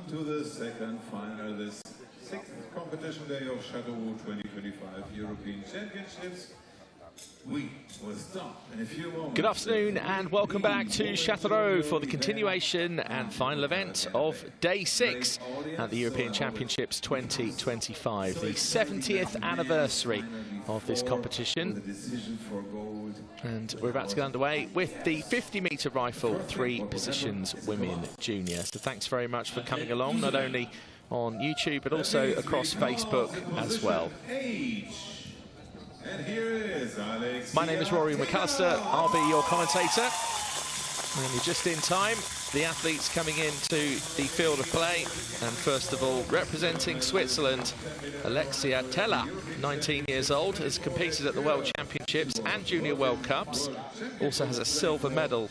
to the second final, this sixth competition day of Châteauroux 2025 European Championships. We will start in a few moments. Good afternoon and welcome back to Châteauroux for the continuation and final event of Day 6 at the European Championships 2025, the 70th anniversary of this competition. And we're about to get underway with the 50-metre rifle, 3 positions women junior. So thanks very much for coming along, not only on YouTube but also across Facebook as well. And here is Alex. My name is Rory McAllister. I'll be your commentator. And you're just in time. The athletes coming into the field of play. And first of all, representing Switzerland, Alexia Teller, 19 years old, has competed at the World Championships and Junior World Cups. Also has a silver medal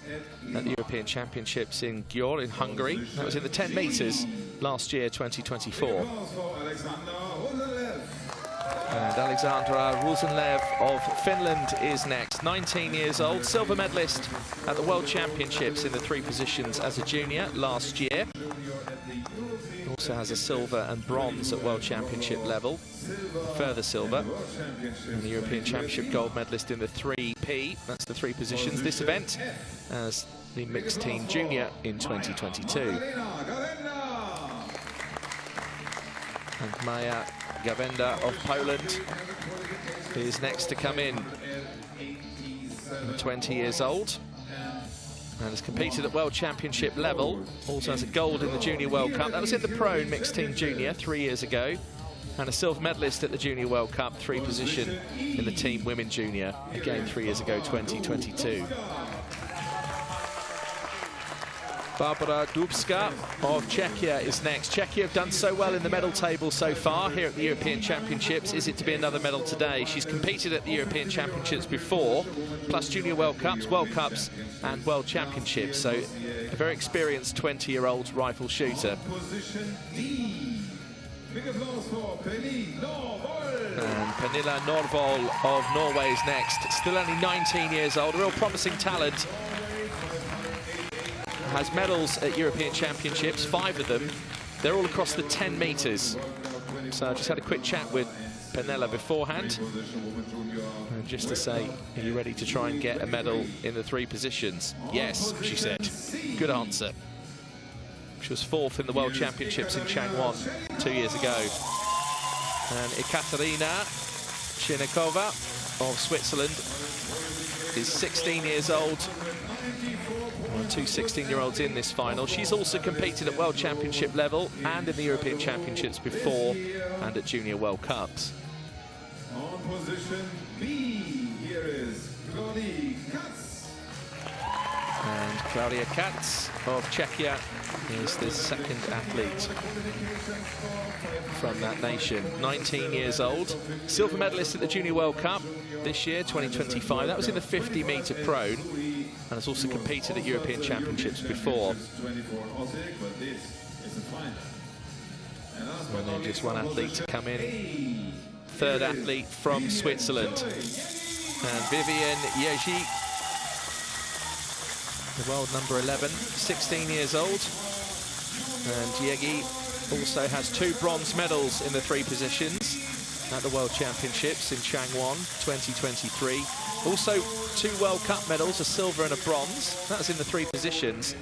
at the European Championships in Győr in Hungary. That was in the 10 metres last year, 2024. And Alexandra Rosenlev of Finland is next, 19 years old, silver medalist at the World Championships in the 3 positions as a junior last year. Also has a silver and bronze at World Championship level, further silver. And the European Championship gold medalist in the 3P, that's the 3 positions this event, as the mixed team junior in 2022. And Maja Gawenda of Poland is next to come in, 20 years old, and has competed at World Championship level. Also has a gold in the Junior World Cup. That was in the Prone Mixed Team Junior 3 years ago. And a silver medalist at the Junior World Cup, 3 position in the Team Women Junior, again 3 years ago, 2022. Barbara Dubska of Czechia is next. Czechia have done so well in the medal table so far here at the European Championships. Is it to be another medal today? She's competed at the European Championships before, plus Junior World Cups and World Championships. So a very experienced 20-year-old rifle shooter. And Pernilla Norvoll of Norway is next. Still only 19 years old, a real promising talent. Has medals at European Championships, 5 of them. They're all across the 10 metres. So I just had a quick chat with Pernilla beforehand. And just to say, are you ready to try and get a medal in the 3 positions? Yes, she said. Good answer. She was 4th in the World Championships in Changwon 2 years ago. And Ekaterina Chinikova of Switzerland is 16 years old. 2 16-year-olds in this final. She's also competed at World Championship level and in the European Championships before and at Junior World Cups. On position B, here is Claudia Katz. And Claudia Katz of Czechia is the 2nd athlete from that nation. 19 years old, silver medalist at the Junior World Cup this year, 2025. That was in the 50-metre prone. And has also competed at European Championships before. And then just 1 athlete to come in. 3rd athlete from Switzerland. And Vivian Yeji, the world number 11, 16 years old. And Yeji also has 2 bronze medals in the 3 positions at the World Championships in Changwon 2023. Also 2 World Cup medals, a silver and a bronze. That was in the 3 positions.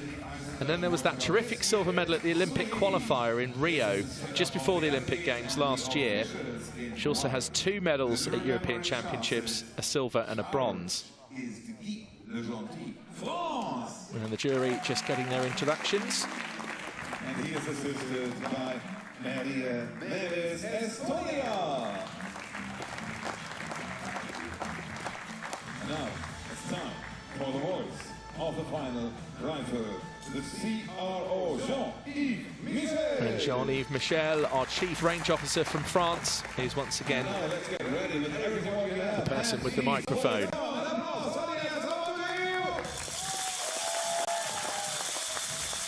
And then there was that terrific silver medal at the Olympic qualifier in Rio, just before the Olympic Games last year. She also has 2 medals at European Championships, a silver and a bronze. And the jury just getting their introductions. And he is assisted by Maria Neves Estonia. Now it's time for the voice of the final rifle, the CRO Jean-Yves Michel. And Jean-Yves Michel, our Chief Range Officer from France, is once again the person with the microphone.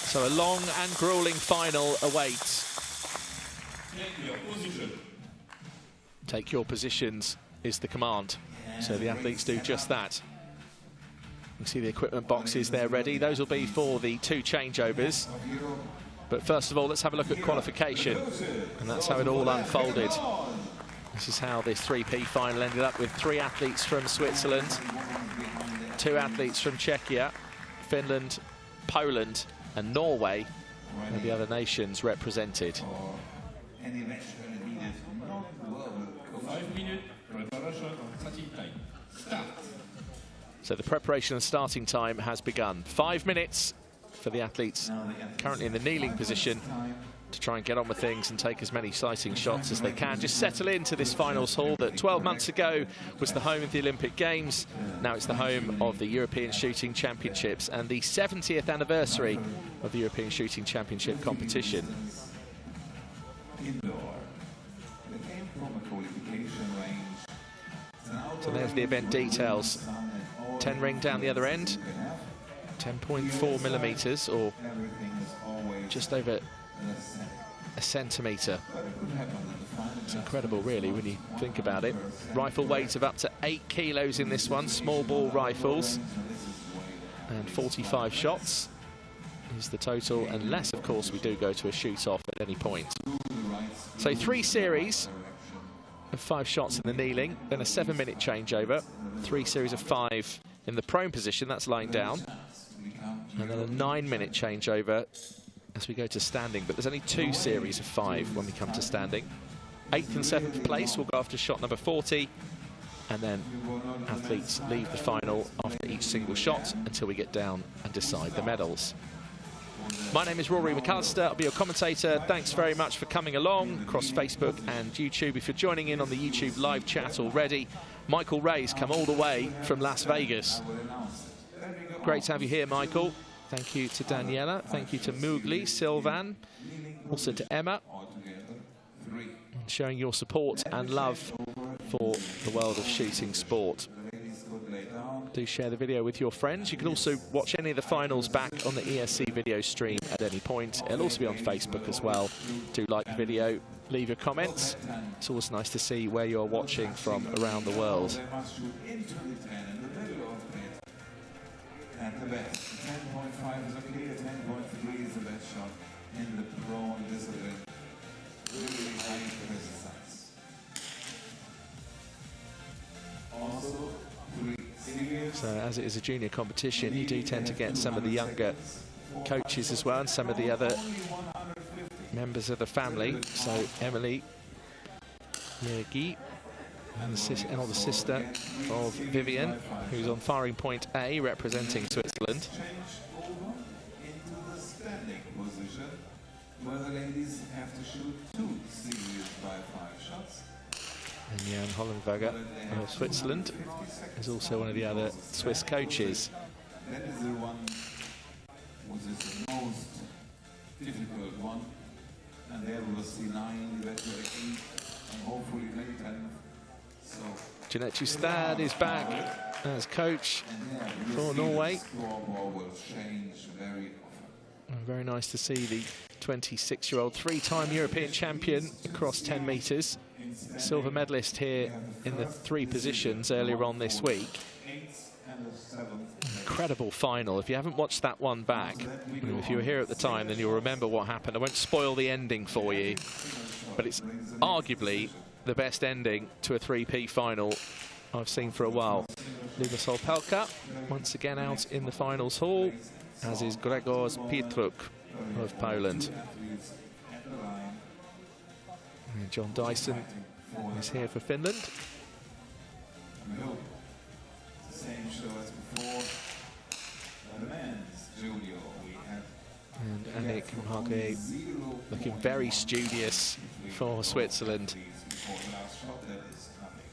So a long and grueling final awaits. Take your positions is the command. So the athletes do just that. You see the equipment boxes there ready. Those will be for the 2 changeovers. But first of all, let's have a look at qualification. And that's how it all unfolded. This is how this 3P final ended up, with 3 athletes from Switzerland, 2 athletes from Czechia, Finland, Poland and Norway, and the other nations represented. So the preparation and starting time has begun. 5 minutes for the athletes currently in the kneeling position to try and get on with things and take as many exciting shots as they can. Just settle into this finals hall that 12 months ago was the home of the Olympic Games. Now it's the home of the European Shooting Championships and the 70th anniversary of the European Shooting Championship competition. So there's the event details. 10 ring down the other end, 10.4 millimeters, or just over a centimetre. It's incredible, really, when you think about it. Rifle weight of up to 8 kilos in this one, small ball rifles, and 45 shots is the total, unless, of course, we do go to a shoot-off at any point. So 3 series of 5 shots in the kneeling, then a 7-minute changeover, 3 series of 5 in the prone position, that's lying down, and then a 9-minute changeover as we go to standing. But there's only 2 series of 5 when we come to standing. 8th and 7th place will go after shot number 40, and then athletes leave the final after each single shot until we get down and decide the medals. My name is Rory McAllister. I'll be your commentator. Thanks very much for coming along across Facebook and YouTube. If you're joining in on the YouTube live chat already, Michael Ray's come all the way from Las Vegas. Great to have you here, Michael. Thank you to Daniela. Thank you to Mugli, Sylvan, also to Emma, showing your support and love for the world of shooting sport. Do share the video with your friends. You can also watch any of the finals back on the ESC video stream at any point. It'll also be on Facebook as well. Do like the video, leave your comments. It's always nice to see where you're watching from around the world. And the best. 10.5 is okay, 10.3 is the best shot in the prone discipline. Really high exercise. Also, 3 series. So as it is a junior competition, you do tend to get some of the younger coaches as well, and some of the other members of the family. So Emily Yergi, and the sister of Vivian, who's on firing point A, representing Switzerland. Into the standing position, where the ladies have to shoot 2 series by 5 shots. And Jan Hollenberger of Switzerland is also one of the other Swiss coaches. That is the one which is the most difficult one. And there was the 9, the 8, and hopefully maybe 10. Jeanette Justad is back as coach for Norway. Very nice to see the 26-year-old 3-time European champion across 10 metres. Silver medalist here in the 3 positions earlier on this week. Incredible final. If you haven't watched that one back, if you were here at the time, then you'll remember what happened. I won't spoil the ending for you, but it's arguably the best ending to a 3P final I've seen for a while. Lukas Opelka once again out in the finals hall, as is Grzegorz Pietruk of Poland. And John Dyson is here for Finland. Same show as before. The men's junior we have. And Annick Mahage looking very studious for Switzerland. Last shot, that is nothing.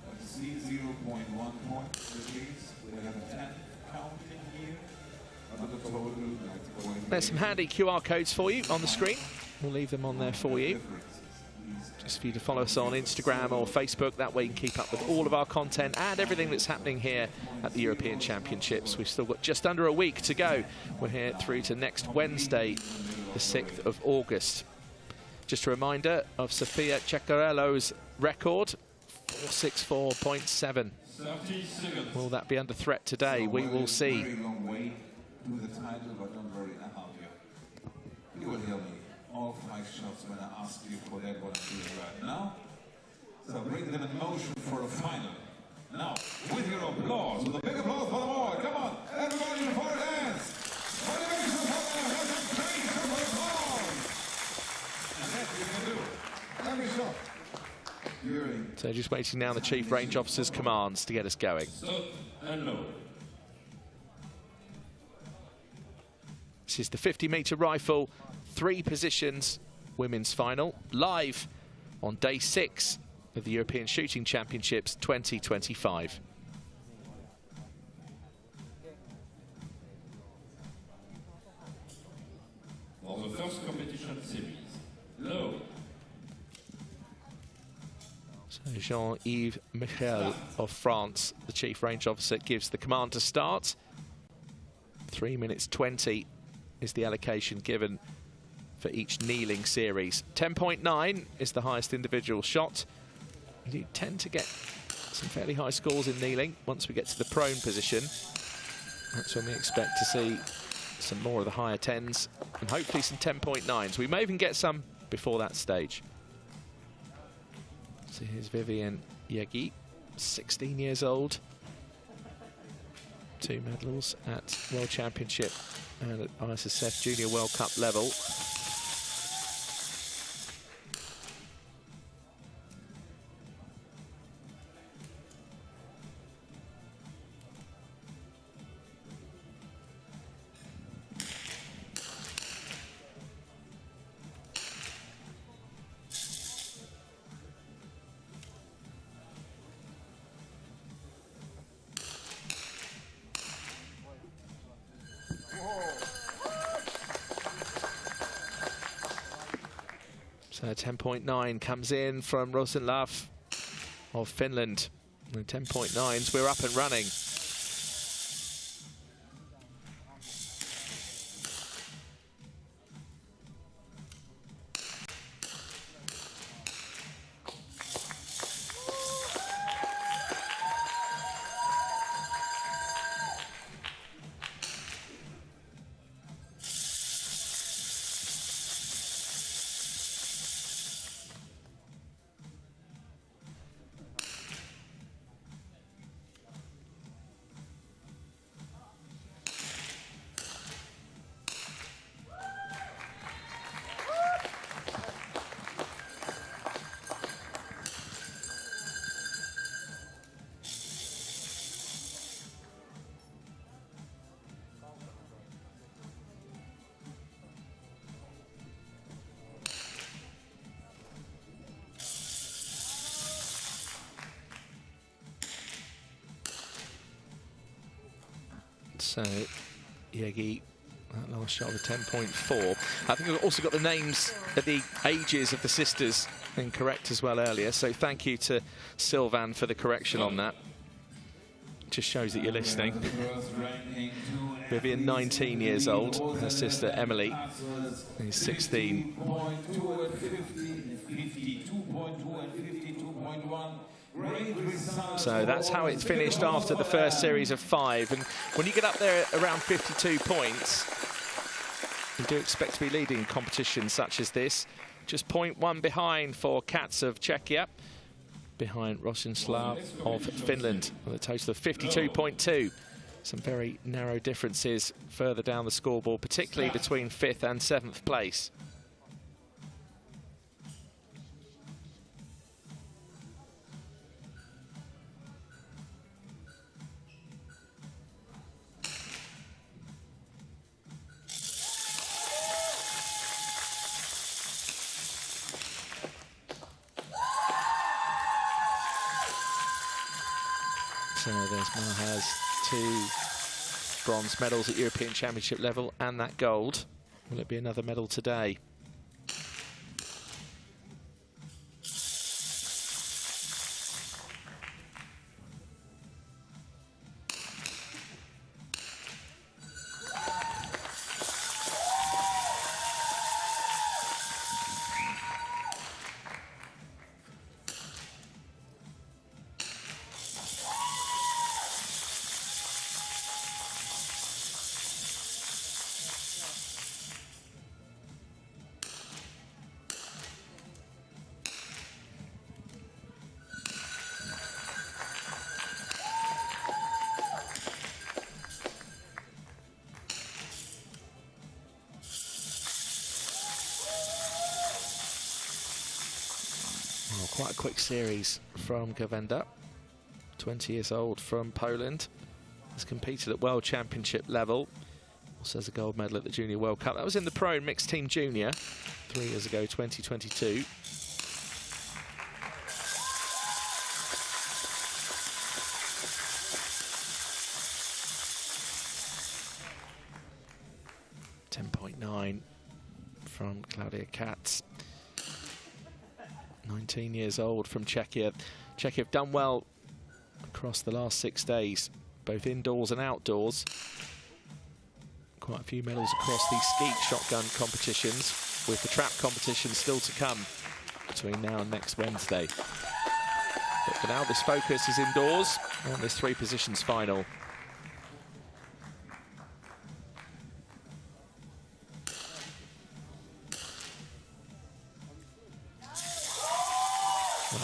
But see 0.1 point, please. We have a 10 counting here. But the total, there's some handy QR codes for you on the screen. We'll leave them on there for you, just for you to follow us on Instagram or Facebook. That way you can keep up with all of our content and everything that's happening here at the European Championships. We've still got just under a week to go. We're here through to next Wednesday, the 6th of August. Just a reminder of Sofia Ceccarello's record, 464.7. Will that be under threat today? We will see. more 5 shots when I ask you for that, what I'm doing right now. So bring them in motion for a final. Now, with your applause, with a big applause for them all. Come on, everybody in for a dance. Motivation for them, let them change for applause. And that you can do. Every shot. So just waiting now on the Chief Range Officer's commands to get us going. Stop and load. This is the 50-meter rifle, 3 positions, women's final, live on day 6 of the European Shooting Championships 2025. For the first competition series, load. So Jean-Yves Michel of France, the Chief Range Officer, gives the command to start. 3 minutes 20 is the allocation given for each kneeling series. 10.9 is the highest individual shot. You tend to get some fairly high scores in kneeling. Once we get to the prone position, that's when we expect to see some more of the higher 10s and hopefully some 10.9s. We may even get some before that stage. So here's Viviane Yagui, 16 years old. 2 medals at World Championship and at ISSF Junior World Cup level. So 10.9 comes in from Rosenlaff of Finland. And 10.9s, we're up and running. So, Yagi, that last shot of a 10.4. I think we've also got the names of the ages of the sisters incorrect as well earlier. So thank you to Sylvan for the correction on that. Just shows that you're listening. Viviane, 19 years old. Her sister Emily is 16. 52.1. So that's how it finished after the first series of 5. And when you get up there around 52 points, you do expect to be leading competitions such as this. Just 0.1 behind for Katz of Czechia, behind Rosenslav of Finland, with a total of 52.2. Some very narrow differences further down the scoreboard, particularly between 5th and 7th place. So there's Maha's 2 bronze medals at European Championship level and that gold. Will it be another medal today? Quite a quick series from Gawenda, 20 years old, from Poland. Has competed at World Championship level. Also has a gold medal at the Junior World Cup. That was in the Pro and Mixed Team Junior 3 years ago, 2022. From Claudia Katz, 19 years old, from Czechia. Czechia have done well across the last 6 days, both indoors and outdoors. Quite a few medals across these skeet shotgun competitions, with the trap competition still to come between now and next Wednesday. But for now, this focus is indoors on this 3 positions final.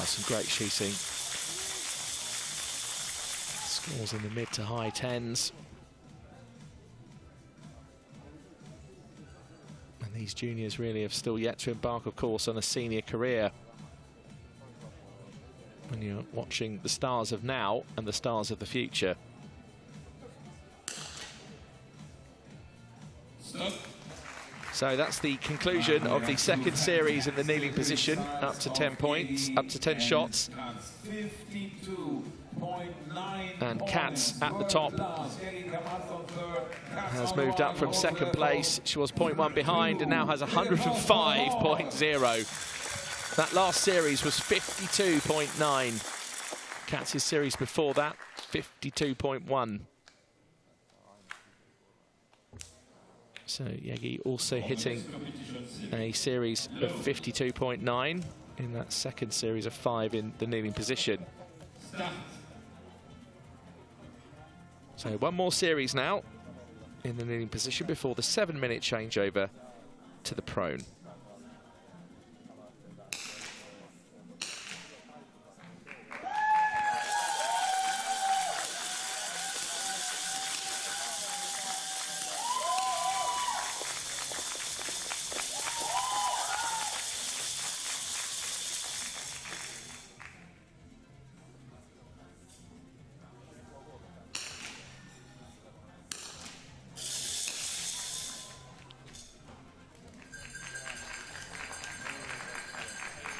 Some great shooting. Scores in the mid to high 10s. And these juniors really have still yet to embark, of course, on a senior career. When you're watching the stars of now and the stars of the future. So that's the conclusion of the second series in the kneeling position, up to 10 points, up to 10 shots. And Katz at the top has moved up from second place. She was 0.1 behind and now has 105.0. That last series was 52.9. Katz's series before that, 52.1. So Yegi also hitting a series of 52.9 in that second series of 5 in the kneeling position. So one more series now in the kneeling position before the 7-minute changeover to the prone.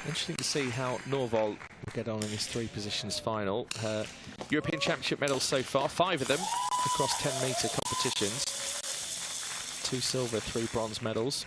Interesting to see how Norval will get on in this 3 positions final. Her European Championship medals so far, 5 of them across 10-metre competitions. 2 silver, 3 bronze medals.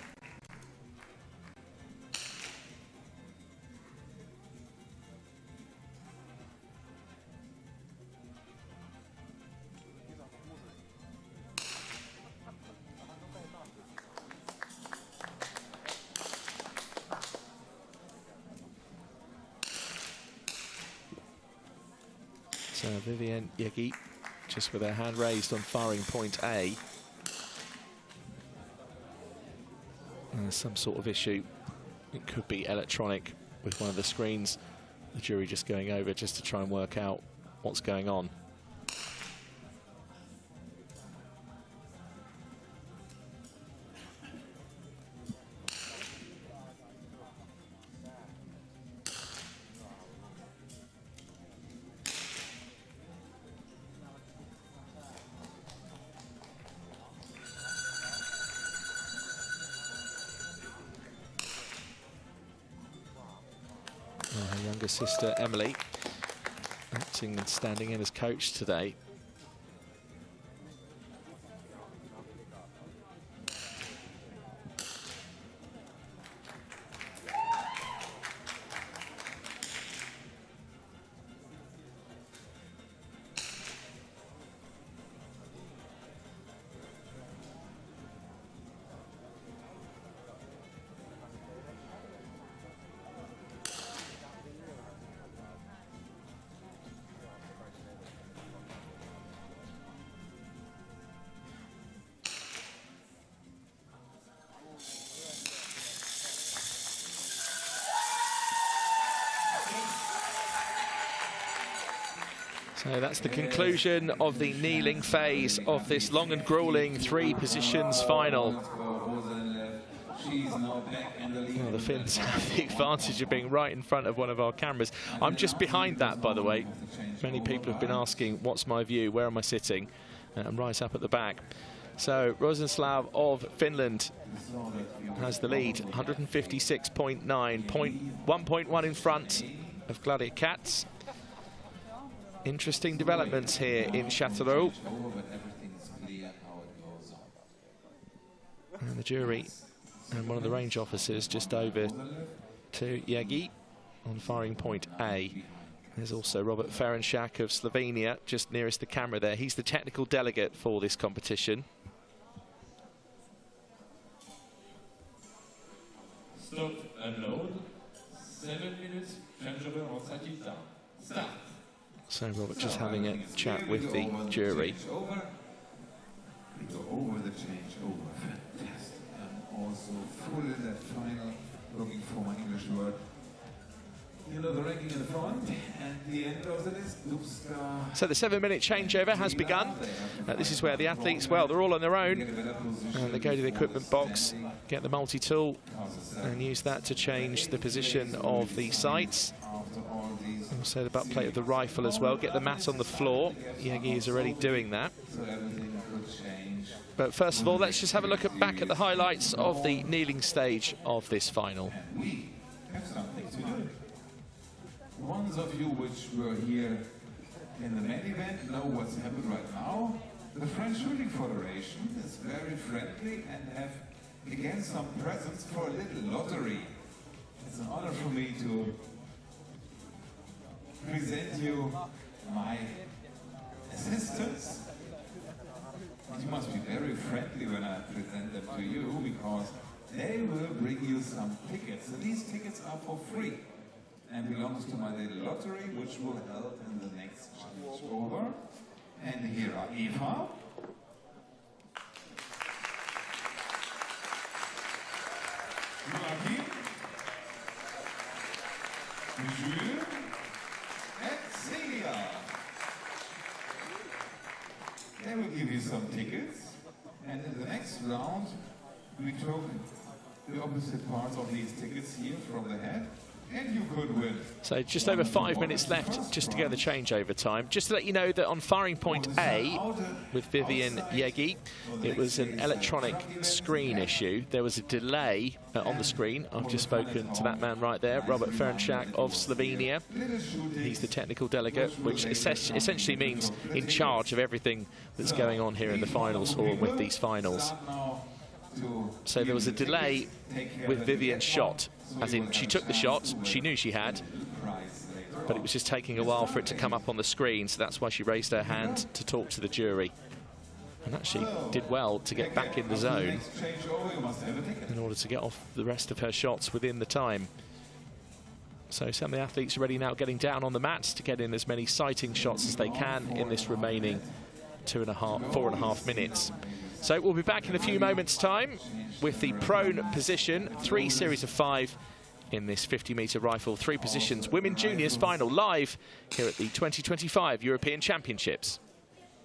So Vivienne Yegi just with her hand raised on firing point A. And there's some sort of issue. It could be electronic with one of the screens. The jury just going over just to try and work out what's going on. Her younger sister Emily acting and standing in as coach today. So that's the conclusion of the kneeling phase of this long and grueling 3 positions final. He's now back in the lead. Well, the Finns have the advantage of being right in front of one of our cameras. I'm just behind that, by the way. Many people have been asking, what's my view? Where am I sitting? I'm right up at the back. So Rosenslav of Finland has the lead, 156.9, 1.1 in front of Claudia Katz. Interesting developments here in Châteauroux. And the jury and one of the range officers just over to Yagi on firing point A. There's also Robert Ferenczak of Slovenia, just nearest the camera there. He's the technical delegate for this competition. Stop and load. 7 minutes. Changeover on Satita. Start. So Robert just having a chat with the jury. We go over the changeover. Fantastic. I'm also full in that final, looking for my English word. You know the ranking in the front, and the end of the list. So the 7-minute changeover has begun. This is where the athletes, well, they're all on their own. And they go to the equipment box, get the multi-tool, and use that to change the position of the sights. Also the butt plate of the rifle as well. Get the mat on the floor. Yagi is already doing that. But first of all, let's just have a look back at the highlights of the kneeling stage of this final. We have something to do. Ones of you which were here in the main event know what's happened right now. The French Shooting Federation is very friendly and have again some presents for a little lottery. It's an honor for me to present you my assistants. You must be very friendly when I present them to you, because they will bring you some tickets. And these tickets are for free and belongs to my little lottery, which will help in the next changeover. And here are Eva, Joachim, Jules, and Celia. They will give you some tickets, and in the next round we took the opposite parts of these tickets here from the head. And you could win. So just over 5 minutes left just to get the changeover time. Just to let you know that on firing point A with Vivian Yegi, it was an electronic screen issue. There was a delay on the screen. I've just spoken to that man right there, Robert Ferenczak of Slovenia. He's the technical delegate, which essentially means in charge of everything that's going on here in the finals hall with these finals. So there was a delay with Vivian's shot, as in she took the shot, she knew she had, but it was just taking a while for it to come up on the screen, so that's why she raised her hand to talk to the jury. And actually did well to get back in the zone in order to get off the rest of her shots within the time. So some of the athletes are ready now, getting down on the mats to get in as many sighting shots as they can in this remaining 4.5 minutes. So we'll be back in a few moments' time with the prone position, 3 series of 5 in this 50-metre rifle, 3 positions, women juniors final, live here at the 2025 European Championships.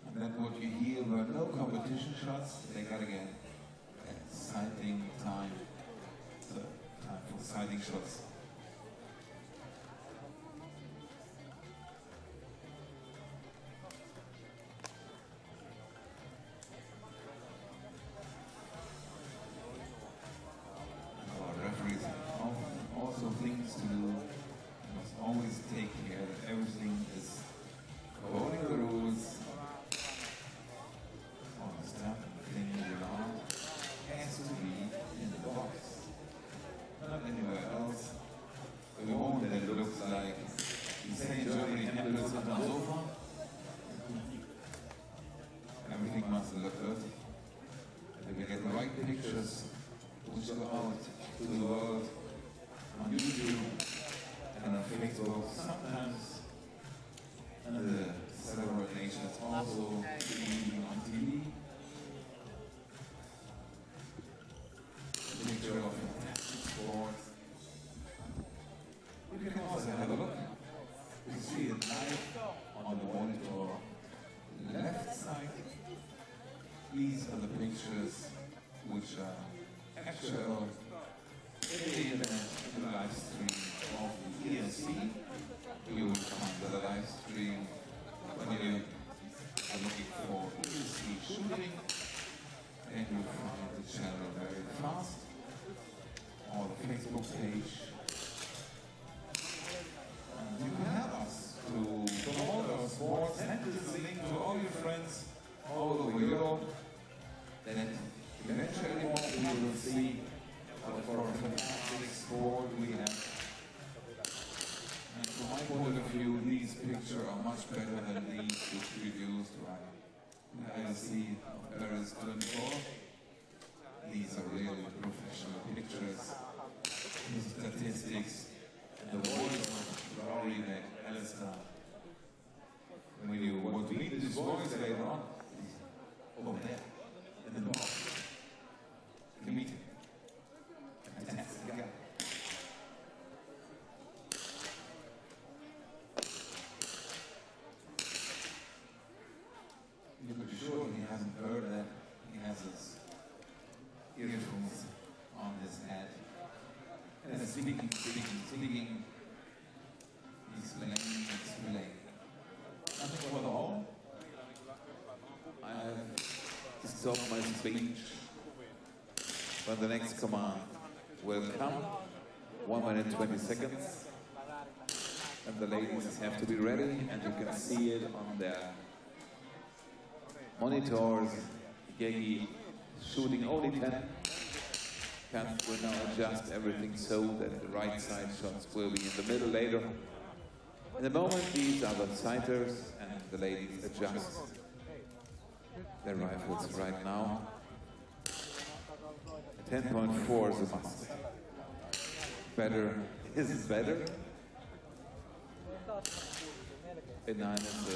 And then what you hear were no competition shots, they got again sighting time, so time for sighting shots. Things to do. You must always take care that everything is according to the rules. On the stamp, the thing around has to be in the box, not anywhere else. in the live stream of the ELC. You will find the live stream when you are looking for ELC shooting, and you'll find the channel very fast, or the Facebook page. And you can help us to promote our sport, send this link to all your friends all over Europe, that eventually we will see what for a fantastic sport we have. And from my point of view, these pictures are much better than these which we used right. I see Paris 24. These are really professional pictures, statistics, and the voice of Rory and Alistair. When you want to meet this voice later on, over there, in the box, you meet him. Fantastic guy. You could be sure he hasn't heard that. He has his earphones on his head. And speaking. He's playing. Nothing for the home. I have to stop my speech when the next command will come. 1 minute 20 seconds. And the ladies have to be ready, and you can see it on their monitors. Yegi shooting only 10. Kath will now adjust everything so that the right side shots will be in the middle later. In the moment, these are the sighters, and the ladies adjust their rifles right now. 10.4 is a must. Better is better. A 9 is an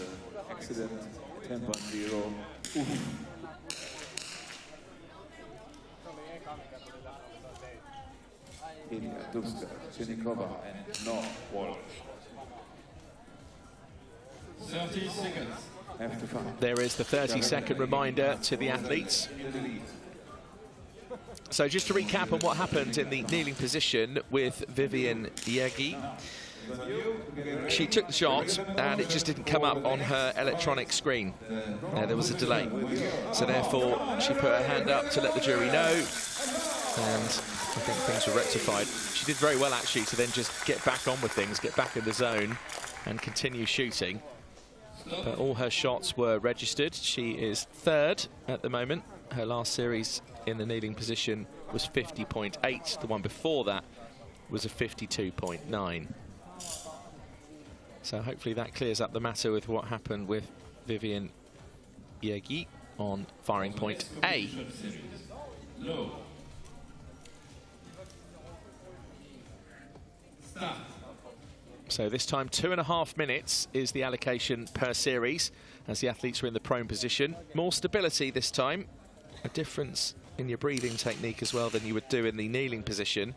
accident. 10.0. Ilya, Duska, Chinikova, and no Walsh. 30 seconds. Have to find. There is the 30-second reminder to the athletes. So just to recap on what happened in the kneeling position with Vivian Yegi. She took the shot and it just didn't come up on her electronic screen. There was a delay. So therefore she put her hand up to let the jury know, and I think things were rectified. She did very well actually to then just get back on with things, get back in the zone and continue shooting. But all her shots were registered. She is third at the moment. Her last series in the kneeling position was 50.8. The one before that was a 52.9. So hopefully that clears up the matter with what happened with Vivian Yegi on firing point A. So this time 2.5 minutes is the allocation per series as the athletes are in the prone position. More stability this time. A difference in your breathing technique as well than you would do in the kneeling position.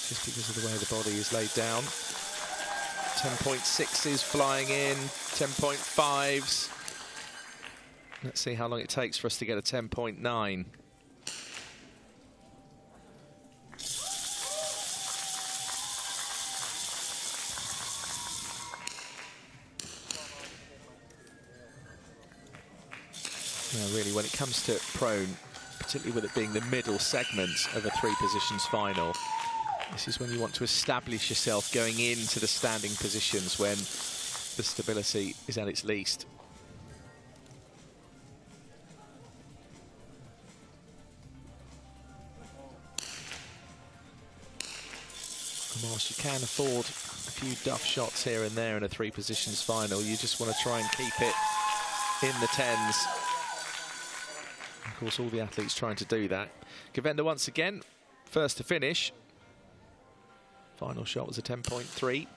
Just because of the way the body is laid down. 10.6s flying in, 10.5s. Let's see how long it takes for us to get a 10.9. Now, really, when it comes to prone, particularly with it being the middle segment of a 3 positions final, this is when you want to establish yourself going into the standing positions when the stability is at its least. And whilst you can afford a few duff shots here and there in a 3 positions final, you just want to try and keep it in the 10s. Of course, all the athletes trying to do that. Govender once again, first to finish. Final shot was a 10.3.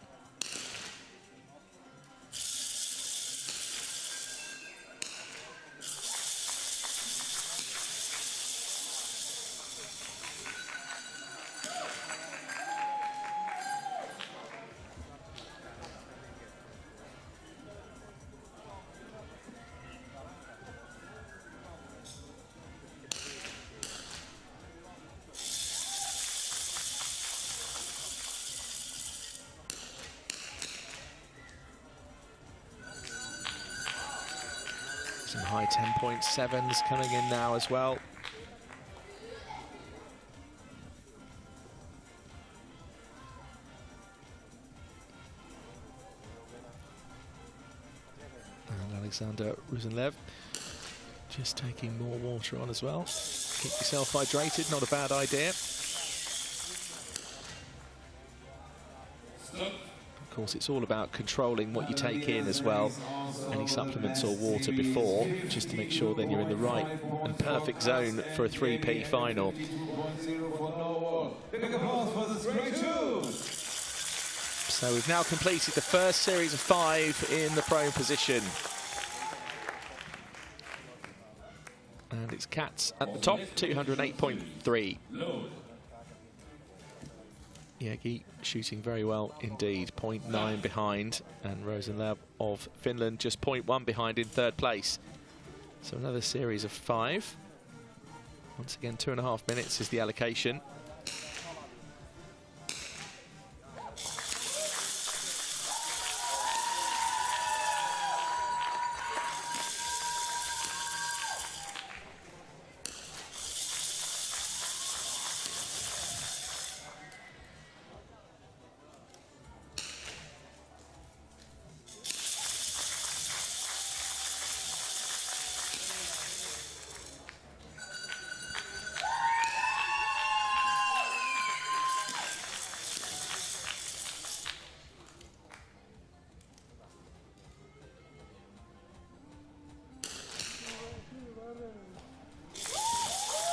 Some high 10.7s coming in now as well. And Alexander Ruzenlev just taking more water on as well. Keep yourself hydrated, not a bad idea. Of course, it's all about controlling what you take in as well. Any supplements or water before, just to make sure then you're in the right and perfect zone for a 3P final. So we've now completed the first series of 5 in the prone position. And it's Katz at the top, 208.3. Jägi shooting very well indeed, 0.9 behind, and Rosenlev of Finland just 0.1 behind in third place. So another series of 5. Once again, 2.5 minutes is the allocation.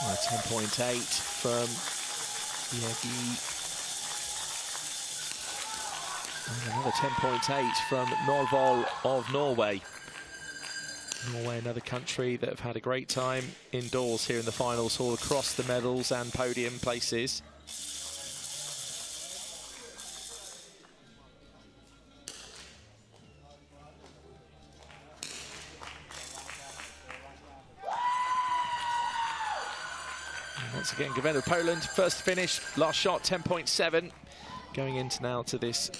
Well, 10.8 from Jägi. And another 10.8 from Norvoll of Norway. Norway, another country that have had a great time indoors here in the finals, all across the medals and podium places. Once again, Gavin of Poland, first to finish, last shot, 10.7. Going into now to this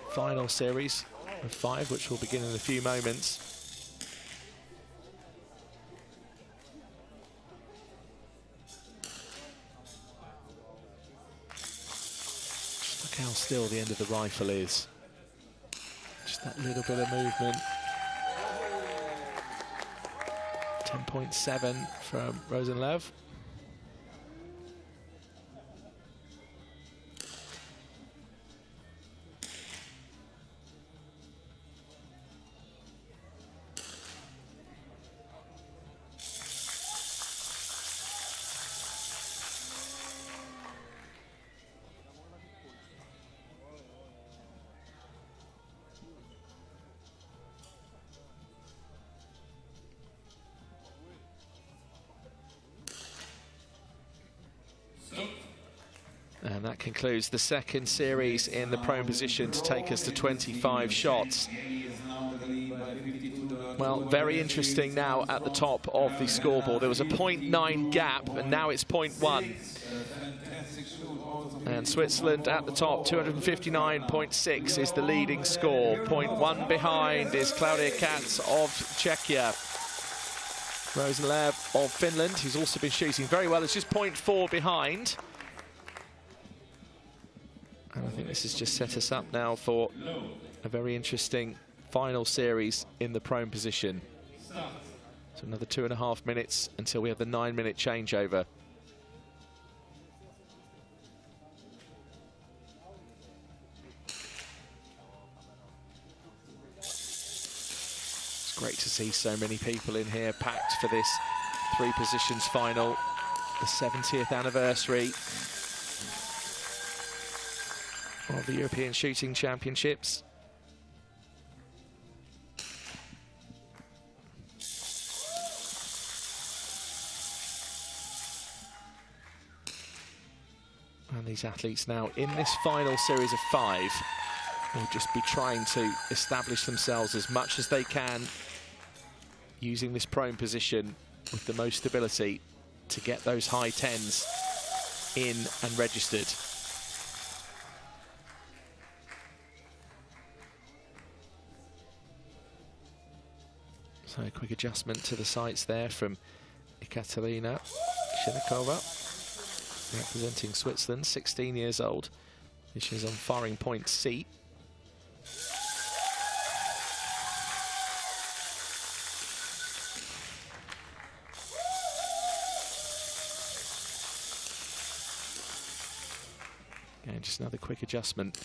final series of 5, which will begin in a few moments. Just look how still the end of the rifle is. Just that little bit of movement. 10.7 from Rosenlev. And that concludes the second series in the prone position to take us to 25 shots. Well, very interesting now at the top of the scoreboard. There was a 0.9 gap, and now it's 0.1. And Switzerland at the top, 259.6 is the leading score. 0.1 behind is Claudia Katz of Czechia. Rosenlev of Finland, who's also been shooting very well, is just 0.4 behind. And I think this has just set us up now for a very interesting final series in the prone position. So another 2.5 minutes until we have the 9-minute changeover. It's great to see so many people in here packed for this 3 positions final, the 70th anniversary of the European Shooting Championships. And these athletes now in this final series of 5 will just be trying to establish themselves as much as they can, using this prone position with the most stability to get those high 10s in and registered. So a quick adjustment to the sights there from Ekaterina Shchenikova, representing Switzerland, 16 years old. She's on firing point C. Again, just another quick adjustment.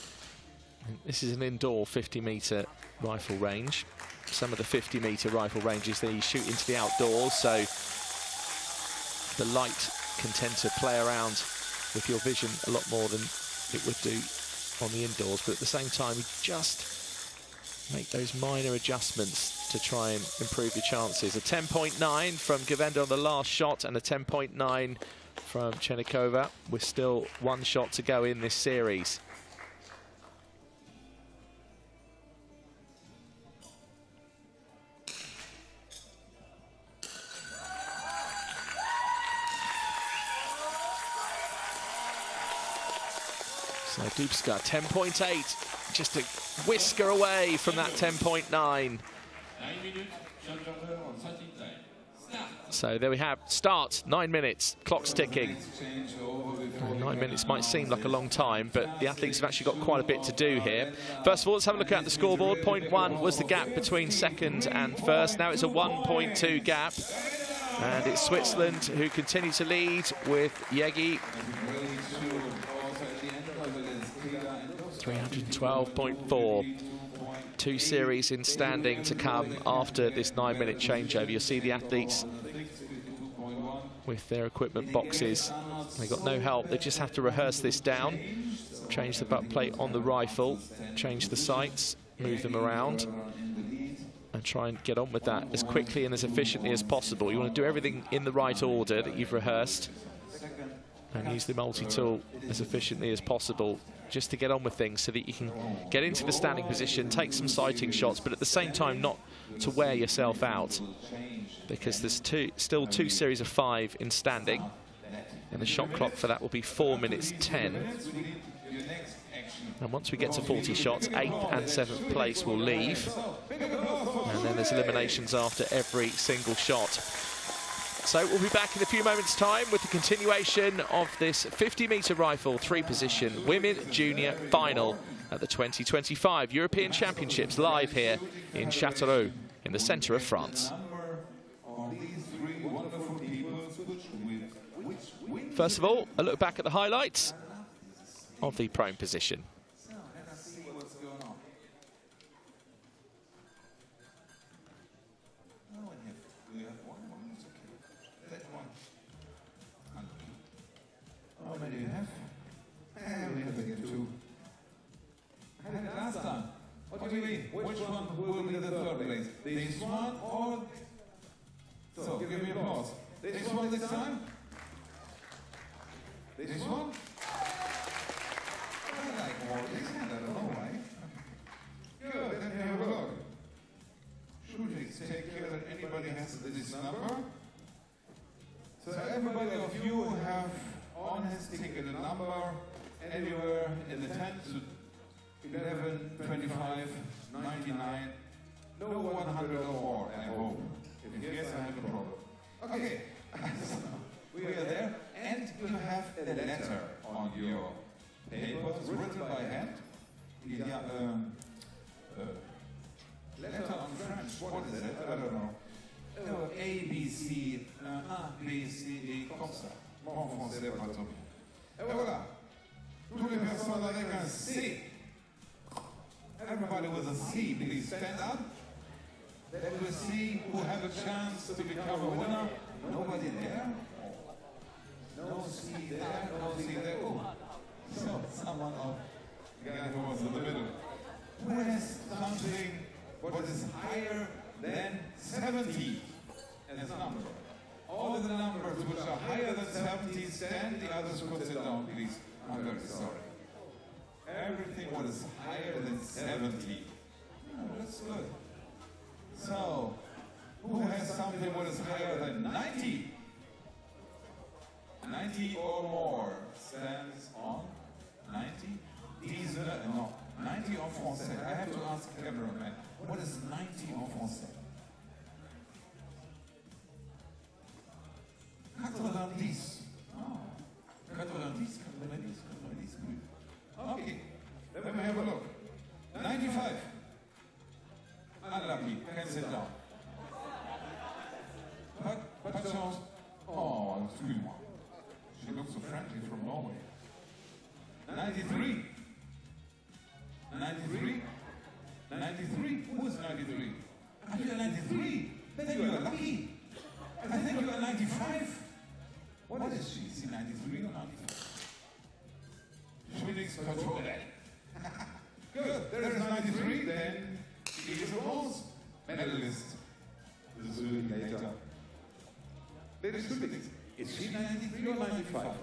This is an indoor 50-metre rifle range. Some of the 50-metre rifle ranges, they shoot into the outdoors, so the light can tend to play around with your vision a lot more than it would do on the indoors. But at the same time, you just make those minor adjustments to try and improve your chances. A 10.9 from Govender on the last shot and a 10.9 from Shchenikova, with still one shot to go in this series. So Dubska, 10.8, just a whisker away from that 10.9. 9 minutes, changeover on starting time. Start. So there we have, start, 9 minutes, clock's ticking. 9 minutes might seem like a long time, but the athletes have actually got quite a bit to do here. First of all, let's have a look at the scoreboard. Point 1 was the gap between second and first. Now it's a 1.2 gap. And it's Switzerland who continue to lead with Yegi. 312.4. 2 series in standing to come after this 9-minute changeover. You'll see the athletes with their equipment boxes. They've got no help. They just have to rehearse this down, change the butt plate on the rifle, change the sights, move them around, and try and get on with that as quickly and as efficiently as possible. You want to do everything in the right order that you've rehearsed and use the multi-tool as efficiently as possible, just to get on with things so that you can get into the standing position, take some sighting shots, but at the same time not to wear yourself out, because there's still 2 series of 5 in standing, and the shot clock for that will be 4 minutes 10. And once we get to 40 shots, 8th and 7th place will leave, and then there's eliminations after every single shot. So we'll be back in a few moments' time with the continuation of this 50-metre rifle 3-position women junior final at the 2025 European Championships, live here in Châteauroux in the centre of France. First of all, a look back at the highlights of the prone position. How many do you have? We have to get 2. I had it last time. What do you mean? Which one will be the 3rd place? This one or... So, give me applause. This one this time? This one? I like more this one, I don't know why. Good, let me have a look. Should we take care that anybody has this number? So everybody of you have on his ticket a number anywhere in the 10 to 11, 25, 99, no 100 or more, I hope. If yes, I have a problem. Okay, so we are there, and you have a letter on your paper. It's written by hand. Letter on French, what is it? I don't know. A, B, C, A, B, C, D, comme ça. Bon français, pas trop bien. Et voilà. Tous les personnes avec un C. Everybody with a C, please stand up. Let us see who have a chance to become a winner. Nobody there? No C there, no C there. Oh, so someone of the guy who was in the middle. Who has something what is higher than 70 as number? All of the numbers which are higher than 70 stand, the others could sit down, please. I'm very sorry. Everything what is higher than 70. Oh, that's good. So, who has something what is higher than 90? 90 or more stands on 90. These no, 90 en français. I have to ask the cameraman, what is 90 en français? 90. Oh, 90. Okay, let me have a look. 95. Unlucky, can sit down. Patience. Oh, excuse-moi. She looks so friendly from Norway. 93. 93. 93? Who is 93? Are you 93? Then you are lucky. I think you are 95. What is she? Is she 93 or 95? She needs to control that. Good. There is 93. Then she is a bronze medalist. This is really later. Ladies and gentlemen, is she 93 or 95?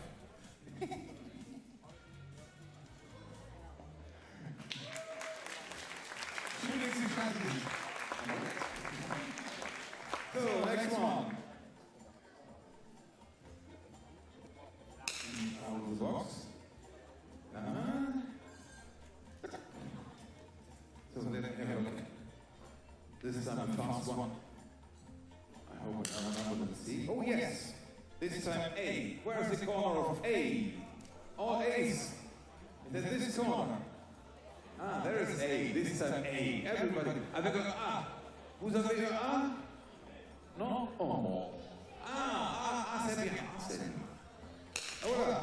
So, next one. Out of the box. So let me have a look. This time a fast one. I hope I remember the C. Oh yes! This time A. Where's the corner of A? All A's. Is it this corner? Ah, there is A. This time A. Everybody. Avec un A. Vous avez un A? Non? Oh. Ah, c'est bien. C'est bien. Voilà.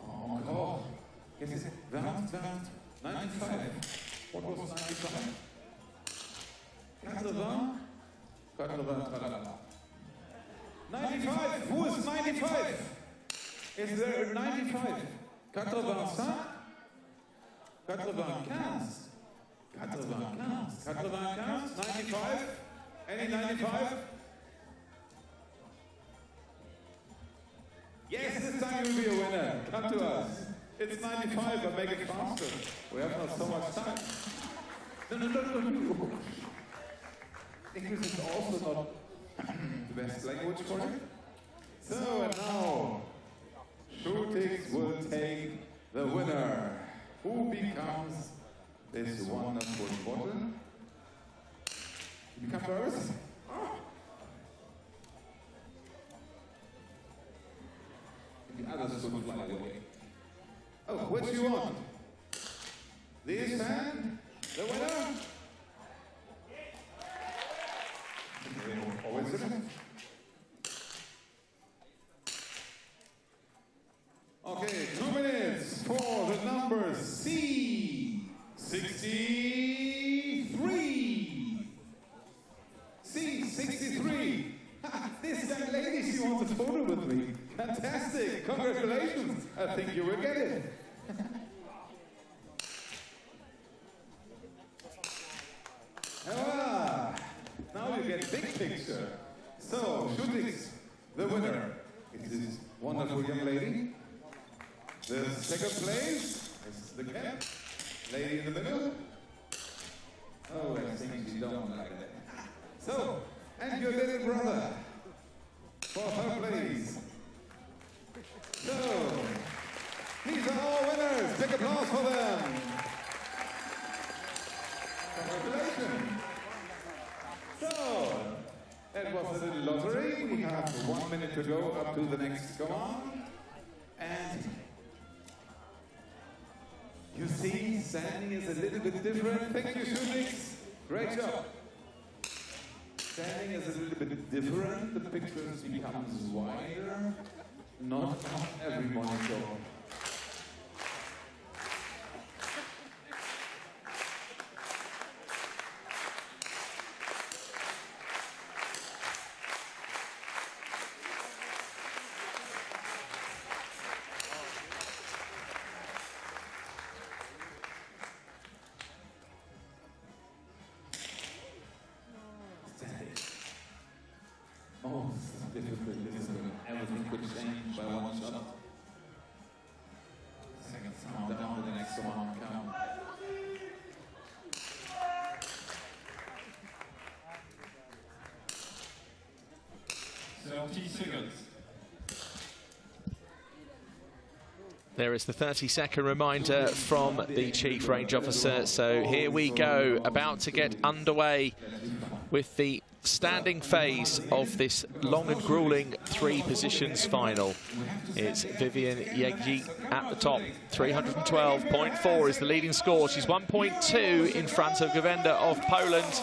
Oh, encore. Qu'est-ce que c'est? 20, 95. What was 95? 80. 95. Who is 95? Is there a 95? 85? 95? 95? Any 95? Yes, this time you'll be a winner. Come to us. It's 95, but make it faster. We have not so much time. No. English is also not the best language for you. So, and now, shootings will take the winner. Who becomes this wonderful bottle? You become nervous? Oh. The others will fly away. Oh, what do you want? This hand? The winner? Always winner. Okay, 2 minutes for the number C. 63. C, 63. This young lady, she wants a photo with me. Fantastic. Congratulations. I think you will get it. Now you get big picture. So, shootings, the winner is this wonderful young lady. The second place is the cap. Lady in the middle. Oh, I think she don't like that. So, and your little brother for third place. So, these are all winners. Big applause for them. Congratulations. So, that was a little lottery. We have 1 minute to go up to the next song. And you see, standing is a little bit different. Thank you, shootings. Great job. Standing is a little bit different. The pictures becomes wider. Not every monitor. Oh, this is difficult. Everything could change by one shot. Second sound down, the next one come. Seconds. There is the 30-second reminder from the Chief Range Officer. So here we go, about to get underway with the standing phase of this long and grueling three positions final. It's Vivian Jegi at the top. 312.4 is the leading score. She's 1.2 in front of Gawenda of Poland,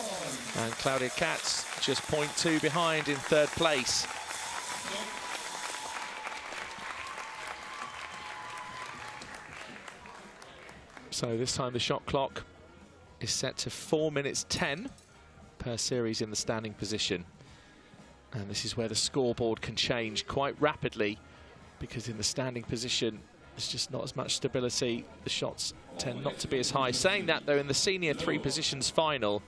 and Claudia Katz just 0.2 behind in third place. So this time the shot clock is set to 4 minutes 10 per series in the standing position. And this is where the scoreboard can change quite rapidly, because in the standing position there's just not as much stability. The shots tend not to be as high. Saying that, though, in the senior three positions final,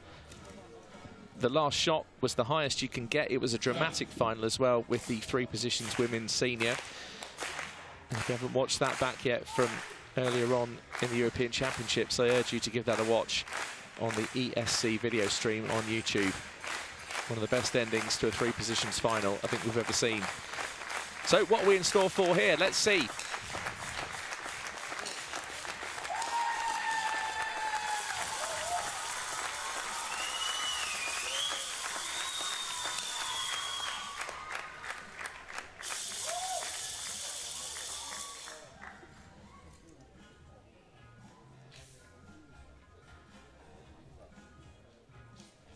the last shot was the highest you can get. It was a dramatic final as well, with the three positions women's senior. And if you haven't watched that back yet from earlier on in the European Championships, I urge you to give that a watch on the ESC video stream on YouTube. One of the best endings to a three positions final I think we've ever seen. So what are we in store for here? Let's see.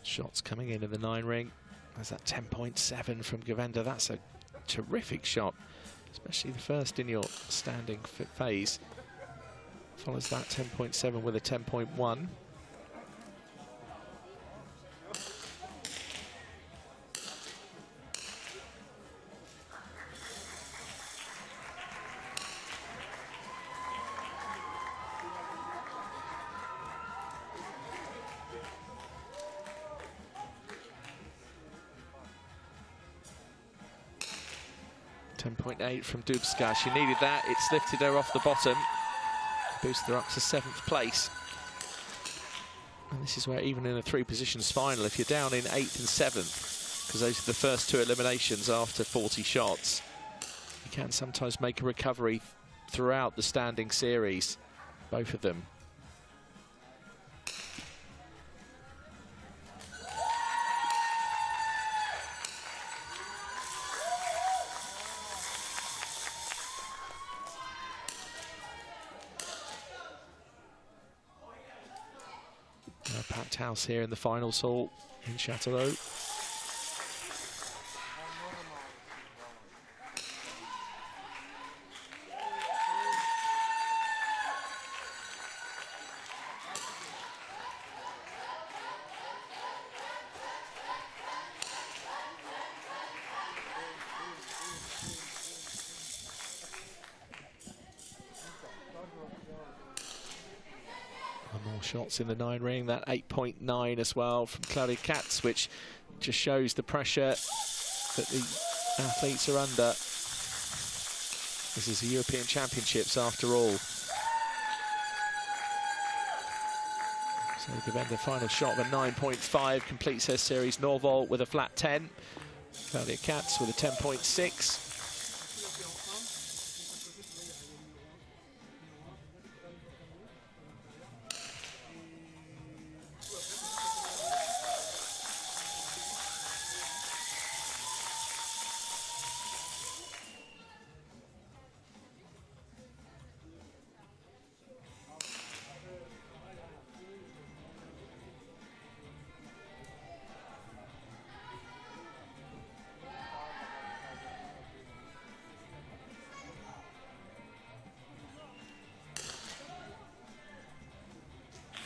Shots coming in the 9 ring. There's that 10.7 from Gawenda. That's a terrific shot, especially the first in your standing phase. Follows that 10.7 with a 10.1. From Dubska. She needed that. It's lifted her off the bottom, boosted her up to 7th place. And this is where, even in a three positions final, if you're down in 8th and 7th, because those are the first two eliminations after 40 shots, you can sometimes make a recovery throughout the standing series, both of them. Packed house here in the finals hall in Châteauroux. More shots in the 9 ring, that 8.9 as well from Claudia Katz, which just shows the pressure that the athletes are under. This is the European Championships after all. So Gawenda, final shot of a 9.5, completes her series. Norval with a flat 10. Claudia Katz with a 10.6.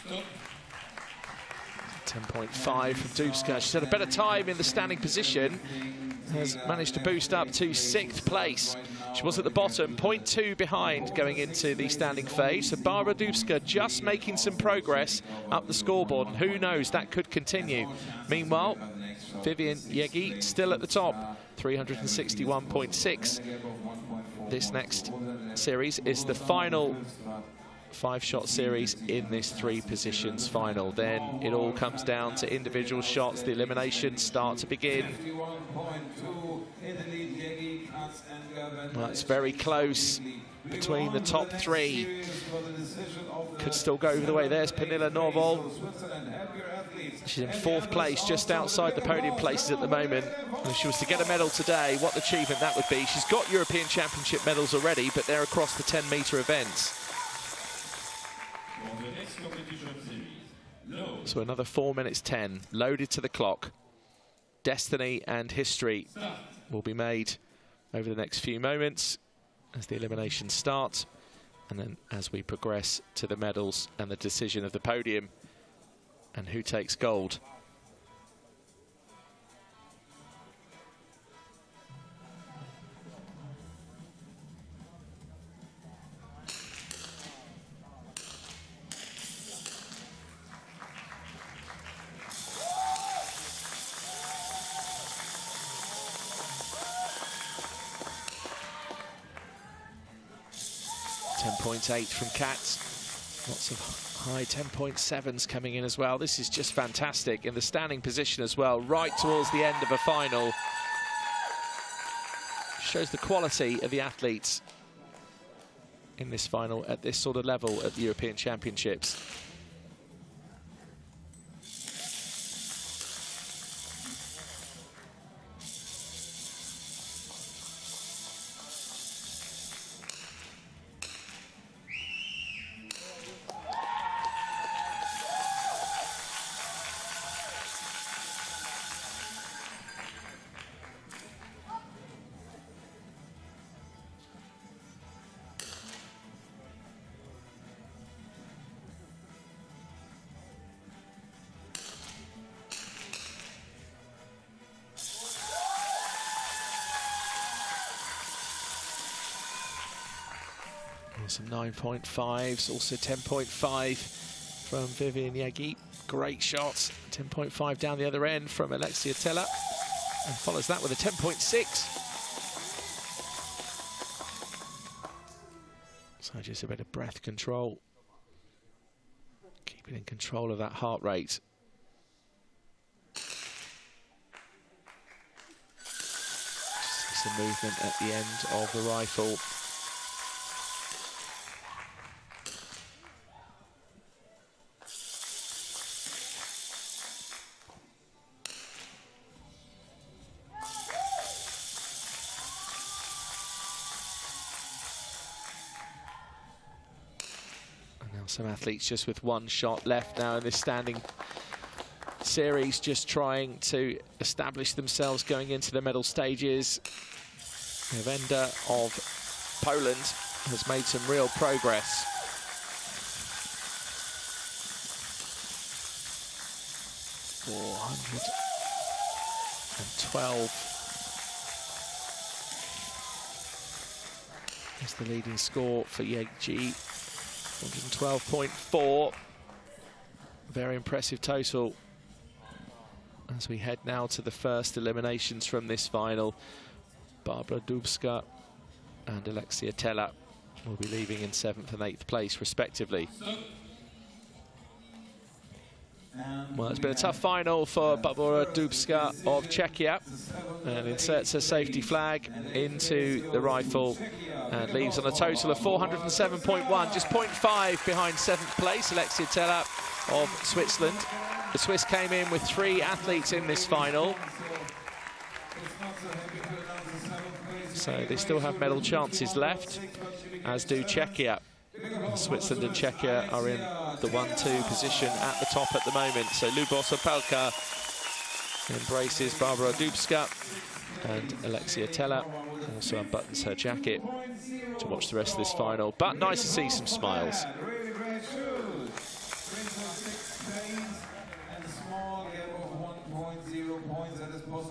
Stop. 10.5 from Dubska. She's had a better time in the standing position, has managed to boost up to 6th place. She was at the bottom, 0.2 behind going into the standing phase. So Barbara Dubska just making some progress up the scoreboard, and who knows, that could continue. Meanwhile, Vivian Jegi still at the top, 361.6. This next series is the final 5-shot series in this 3 positions final. Then it all comes down to individual shots. The eliminations start to begin. Well, it's very close. between the top three. Could still go over the way. There's Pernilla Norvoll. She's in 4th place, just outside the podium places at the moment. And if she was to get a medal today, what an achievement that would be. She's got European Championship medals already, but they're across the 10-metre events. So another 4 minutes 10 loaded to the clock. Destiny and history will be made over the next few moments as the eliminations start, and then as we progress to the medals and the decision of the podium and who takes gold. .8 from Katz, lots of high 10.7s coming in as well. This is just fantastic in the standing position as well, right towards the end of a final. Shows the quality of the athletes in this final at this sort of level at the European Championships. Some 9.5s, also 10.5 from Vivian Yagi. Great shots. 10.5 down the other end from Alexia Teller, and follows that with a 10.6. So just a bit of breath control, keeping in control of that heart rate. Just some movement at the end of the rifle. Some athletes just with one shot left now in this standing series, just trying to establish themselves going into the medal stages. Novenda of Poland has made some real progress. .412 is the leading score for Yegi. 112.4, very impressive total. As we head now to the first eliminations from this final, Barbara Dubska and Alexia Teller will be leaving in 7th and 8th place respectively. Well, it's been a tough final for Barbara Dubska of Czechia, and inserts her safety flag into the rifle and leaves on a total of 407.1, just 0.5 behind 7th place, Alexia Teller of Switzerland. The Swiss came in with 3 athletes in this final, so they still have medal chances left, as do Czechia. Switzerland and Czechia are in the 1-2 position at the top at the moment. So Lubos Opelka embraces Barbara Dubska, and Alexia Teller also unbuttons her jacket to watch the rest of this final. But nice to see some smiles.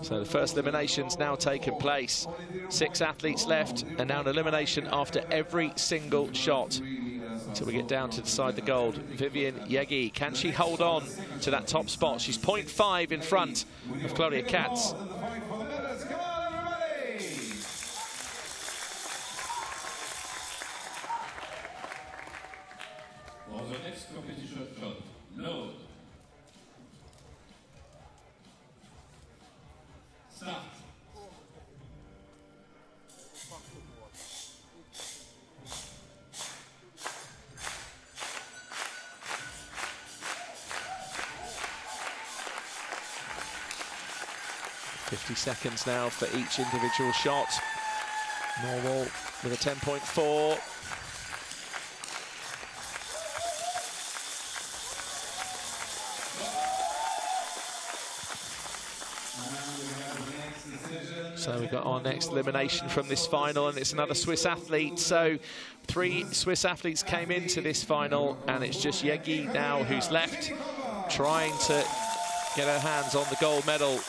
So the first elimination's now taken place. 6 athletes left, and now an elimination after every single shot until we get down to decide the gold. Vivian Yegi, can she hold on to that top spot? She's 0.5 in front of Claudia Katz. For the next competition shot, load. Start. 50 seconds now for each individual shot. Norwal with a 10.4. So we've got our next elimination from this final, and it's another Swiss athlete. So 3 Swiss athletes came into this final, and it's just Yegi now who's left, trying to get her hands on the gold medal.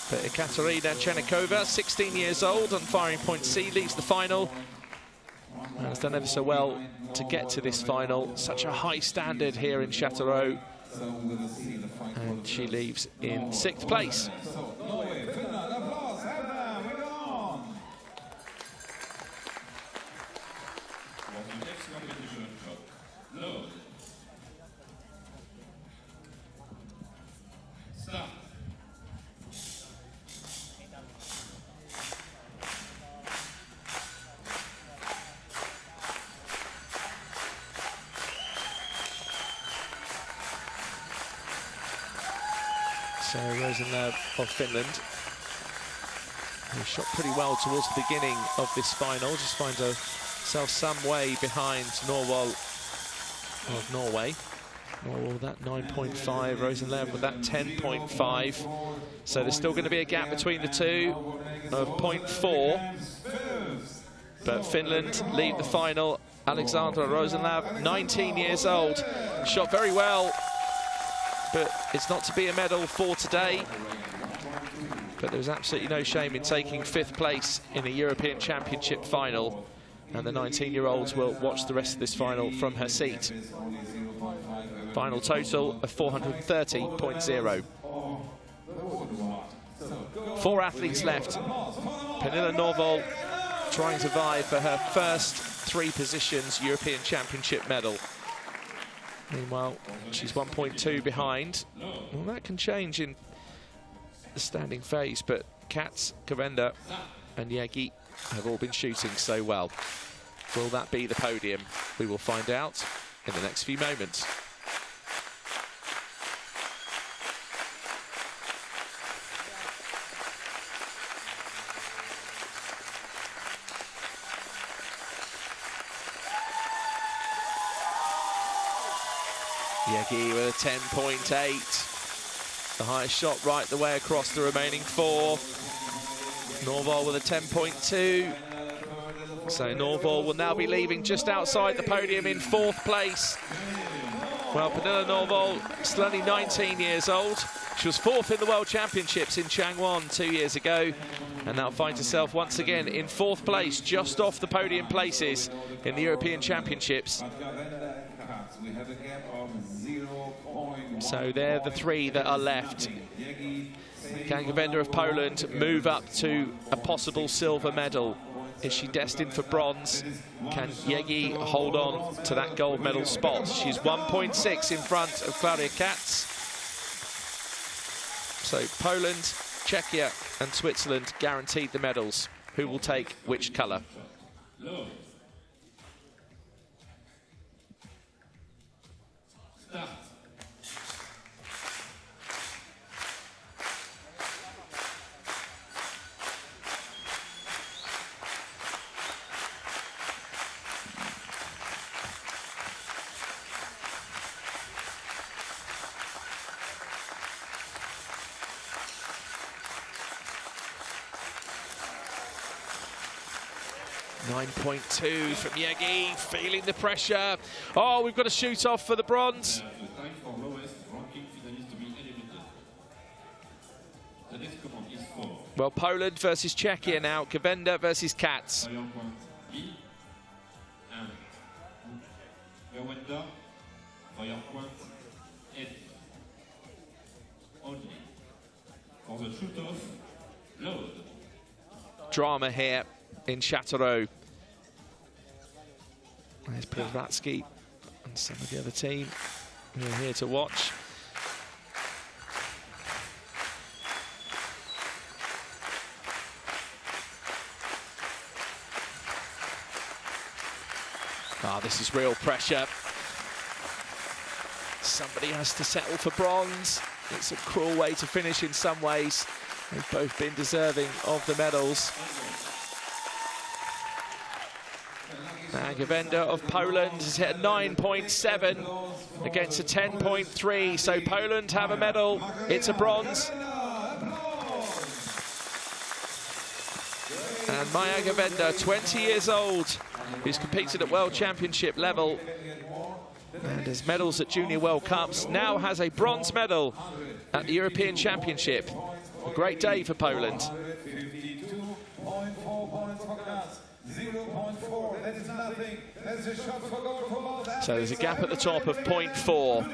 But Ekaterina Chenikova, 16 years old, on firing point C, leads the final. And has done ever so well to get to this final. Such a high standard here in Châteauroux. And she leaves in 6th place. So Rosenlöv of Finland, who shot pretty well towards the beginning of this final, just finds herself some way behind Norwal of Norway. Norwal with that 9.5, Rosenlöv with that 10.5. So there's still going to be a gap between the two of 0.4. But Finland lead the final. Alexandra Rosenlöv, 19 years old, shot very well. But it's not to be a medal for today. But there's absolutely no shame in taking 5th place in a European Championship final. And the 19-year-olds will watch the rest of this final from her seat. Final total of 430.0. 4 athletes left. Pernilla Norval trying to vie for her first 3 positions European Championship medal. Meanwhile, she's 1.2 behind. Well, that can change in the standing phase, but Katz, Govender and Yegi have all been shooting so well. Will that be the podium? We will find out in the next few moments. Yegi with a 10.8. The highest shot right the way across the remaining 4. Norval with a 10.2. So Norval will now be leaving just outside the podium in 4th place. Well, Pernilla Norval, still only 19 years old. She was 4th in the World Championships in Changwon 2 years ago, and now finds herself once again in 4th place, just off the podium places in the European Championships. So they're the 3 that are left. Can Govender of Poland move up to a possible silver medal? Is she destined for bronze? Can Yegi hold on to that gold medal spot? She's 1.6 in front of Claudia Katz. So Poland, Czechia and Switzerland guaranteed the medals. Who will take which colour? 9.2 from Yegi, feeling the pressure. Oh, we've got a shoot off for the bronze. Well, Poland versus Czechia now. Govender versus Katz. Drama here in Châteauroux. There's Plavatsky and some of the other team who are here to watch. Ah, this is real pressure. Somebody has to settle for bronze. It's a cruel way to finish in some ways. They've both been deserving of the medals. Gawenda of Poland has hit a 9.7 against a 10.3, so Poland have a medal. It's a bronze. And Maja Gawenda, 20 years old, who's competed at World Championship level and has medals at Junior World Cups, now has a bronze medal at the European Championship. A great day for Poland. 52.4 points for Graz, 0.4. That is nothing. That's a shot for goal for both. So there's a gap at the top of 0.4.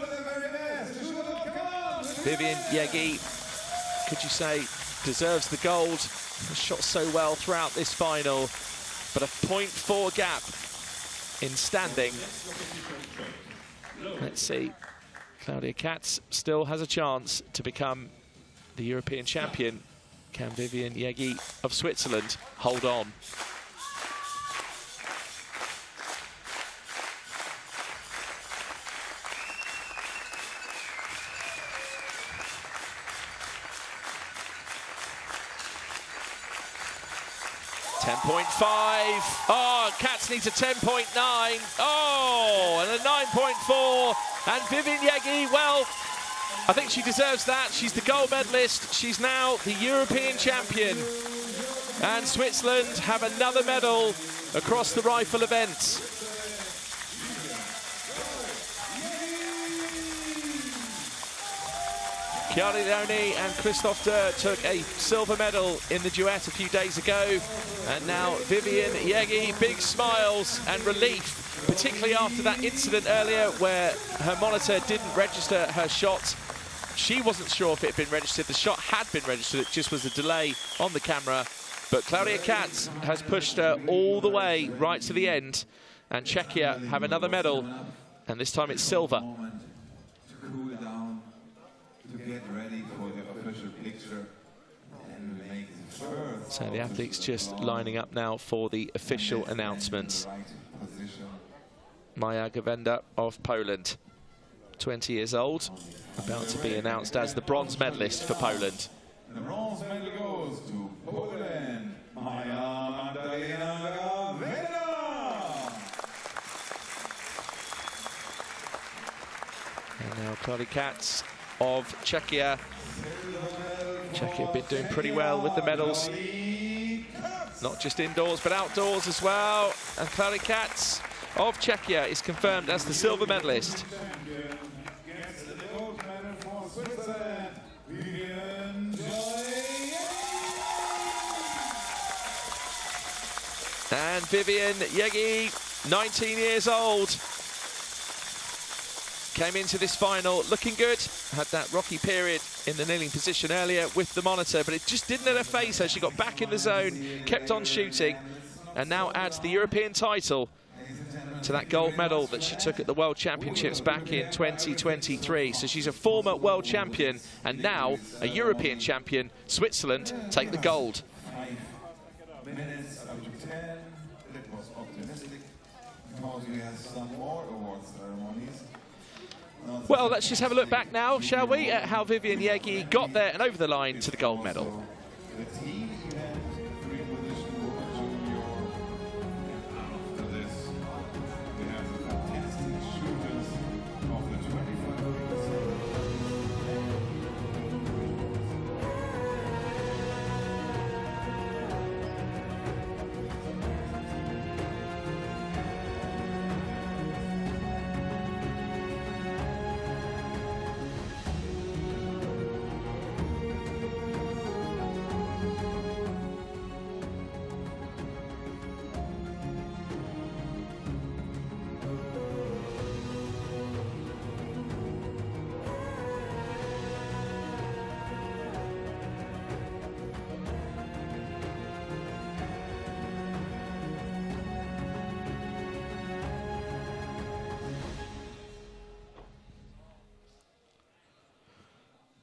Vivian Yegi, could you say, deserves the gold. Has shot so well throughout this final, but a 0.4 gap in standing. Let's see. Claudia Katz still has a chance to become the European champion. Can Vivian Yegi of Switzerland hold on? Oh, Katz needs a 10.9. Oh, and a 9.4. And Vivian Yegi, well, I think she deserves that. She's the gold medalist. She's now the European champion. And Switzerland have another medal across the rifle event. Chiara Leone and Christophe Durr took a silver medal in the duet a few days ago. And now Vivian Yegi, big smiles and relief, particularly after that incident earlier where her monitor didn't register her shot. She wasn't sure if it had been registered. The shot had been registered. It just was a delay on the camera. But Claudia Katz has pushed her all the way right to the end. And Czechia have another medal. And this time it's silver. Get ready for the official picture and make the first. So the athletes just lining up now for the official announcements. Maja Gawenda of Poland, 20 years old, about to be announced as the bronze medalist for Poland. The bronze medal goes to Poland, Maja Gawenda. And now Claudia Katz of Czechia. Czechia have been doing pretty well with the medals, not just indoors but outdoors as well. And Claudia Katz of Czechia is confirmed as the silver medalist. And Vivian Yegi, 19 years old, came into this final looking good. Had that rocky period in the kneeling position earlier with the monitor, but it just didn't let her face her. She got back in the zone, kept on shooting, and now adds the European title to that gold medal that she took at the World Championships back in 2023. So she's a former world champion and now a European champion. Switzerland take the gold. 5 minutes up to 10. That was optimistic because we have some more award ceremonies. Well, let's just have a look back now, shall we, at how Vivian Yegi got there and over the line to the gold medal. The team event, 3-position woman junior. After this, we have the fantastic shooters of the 25 meters.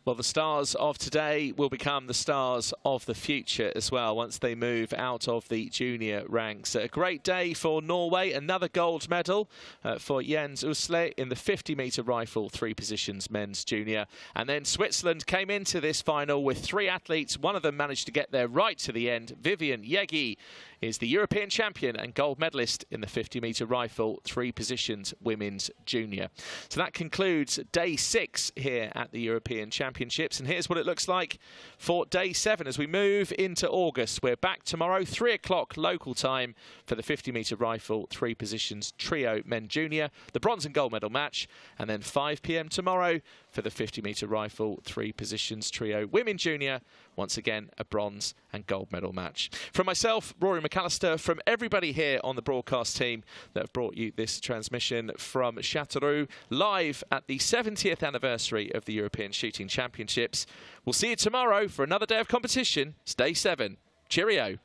Well, the stars of today will become the stars of the future as well once they move out of the junior ranks. A great day for Norway. Another gold medal for Jens Usle in the 50-metre rifle, 3 positions men's junior. And then Switzerland came into this final with 3 athletes. One of them managed to get there right to the end. Vivian Yegi is the European champion and gold medalist in the 50-metre rifle, 3 positions women's junior. So that concludes day 6 here at the European Championships. And here's what it looks like for day 7 as we move into August. We're back tomorrow, 3 o'clock local time for the 50-metre rifle, 3 positions trio men junior, the bronze and gold medal match. And then 5 p.m. tomorrow for the 50-metre rifle, 3 positions trio women junior. Once again, a bronze and gold medal match. From myself, Rory McAllister, from everybody here on the broadcast team that have brought you this transmission from Châteauroux, live at the 70th anniversary of the European Shooting Championships. We'll see you tomorrow for another day of competition. It's day 7. Cheerio.